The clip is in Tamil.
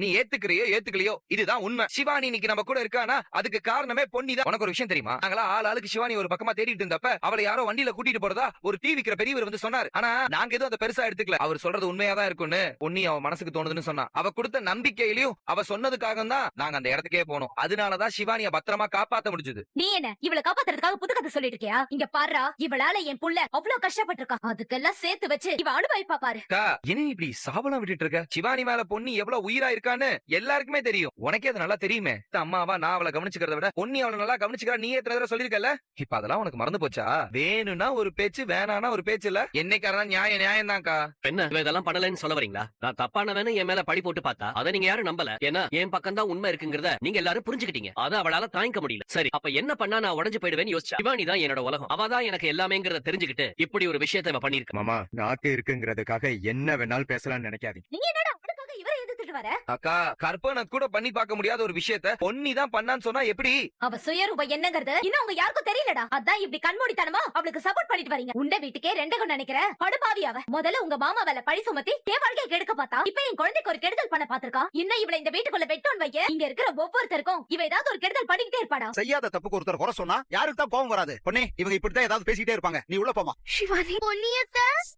நீ ஏத்துக்கிறியோ ஏத்துக்கலையோ இதுதான் உண்மை. சிவானி இன்னைக்கு நம்ம கூட இருக்கானா அதுக்கு காரணமே பொன்னி தான். உனக்கு ஒரு விஷயம் தெரியுமா? நாங்களா ஆளுக்கு சிவானி ஒரு பக்கமா தேடிட்டு இருந்தப்ப அவளை யாரோ வண்டியில கூட்டிட்டு போறதா ஒரு டீ விக்கிற பெரியவர் வந்து சொன்னாரு. ஆனா நாங்க எதுவும் அதை பெருசா எடுத்துக்கல. அவர் சொல்றது உண்மையாதான் இருக்கும்னு பொன்னி அவ மனசுக்கு தோணுதுன்னு சொன்னா. அவ கொடுத்த நம்பிக்கையிலயும் அவ சொன்னதுக்காக தான் நாங்க அந்த இடத்துக்கே போனோம். அதனாலதான் சிவானிய பத்திரமா காப்பாத்த முடிஞ்சது. நீ என்ன இவளை காப்பாத்துறதுக்காக புது கதை சொல்லிட்டு இருக்கியா? இங்க பாருடா, இவளால என் புள்ள அவ்வளவு கஷ்டப்பட்டிருக்கா. அதுக்கெல்லாம் சேர்த்து வச்சு இவ அனுபவிப்பா பாரு. என்ன இப்படி சாவலாம் விட்டுட்டு இருக்க? சிவானி மேல பொன்னி எவ்வளவு உயிரா இருக்கான்னு எல்லாருக்குமே தெரியும். உனக்கே அது நல்லா தெரியுமே. அம்மாவா நான் அவளை கவனிச்சுக்கிறத விட பொன்னி அவளை நல்லா கவனிச்சுக்கிறா. நீ எத்தனை தடவை சொல்லிருக்கல? இப்ப அதெல்லாம் உனக்கு மறந்து போச்சா? வேணும்னா ஒரு பேச்சு, வேணானா ஒரு பேச்சு இல்ல. என்னைக்காரா நியாயம் தான்க்கா. என்ன இதெல்லாம் பண்ணலன்னு சொல்ல வரீங்களா? நான் தப்பானவன்னு என் மேல பழி போட்டு பார்த்தா அதை நீங்க யாரும் நம்பல. ஏன்னா என் பக்கம் தான் உண்மை இருக்குங்கிறத நீங்க எல்லாரும் புரிஞ்சுக்கிட்டீங்க. அதை அவளால தாங்கிக்க முடியல. சரி, அப்ப என்ன பண்ணா நான் உடஞ்சு போயிடுவேன்னு யோசிச்சா. சிவானி தான் என்னோட உலகம். அவதான் எனக்கு எல்லாமேங்கிறத தெரிஞ்சுக்கிட்டு இப்படி ஒரு விஷயத்தை இவ பண்ணிருக்க. மாமா, நாக்கு இருக்குங்கிறதுக்காக என்ன வேணாலும் பேசலாம்னு நினைக்காதீங்க. நீ என்னடா அவனுக்காக இவரை எதிர்த்துட்டு வர? அக்கா, கற்பனை கூட பண்ணி பார்க்க முடியாத ஒரு விஷயத்த பொன்னி தான் பண்ணான்னு சொன்னா எப்படி? அவ சுயரூபம் என்னங்கிறது இன்னும் உங்க யாருக்கும் தெரியலடா. அதான் இப்படி கண்மூடித்தனமா அவளுக்கு சப்போர்ட் பண்ணிட்டு வரீங்க. உண்ட வீட்டுக்கே ரெண்டகம் நினைக்கிற படுபாவி அவ. முதல்ல உங்க மாமா வேலை பழி சுமத்தி என் வாழ்க்கையை கெடுக்க பார்த்தா, இப்ப என் குழந்தைக்கு ஒரு கெடுதல் பண்ண பாத்திருக்கா. இன்னும் இவளை இந்த வீட்டுக்குள்ள பெட்டோன் வைக்க இங்க இருக்கிற ஒவ்வொருத்தருக்கும் இவ ஏதாவது ஒரு கெடுதல் பண்ணிக்கிட்டே இருப்பாடா. செய்யாத தப்புக்கு ஒருத்தர் குறை சொன்னா யாருக்கு தான் கோவம் வராது? பொண்ணே, இவங்க இப்படித்தான் ஏதாவது பேசிக்கிட்டே இருப்பாங்க. நீ உள்ள போமா. சிவானி,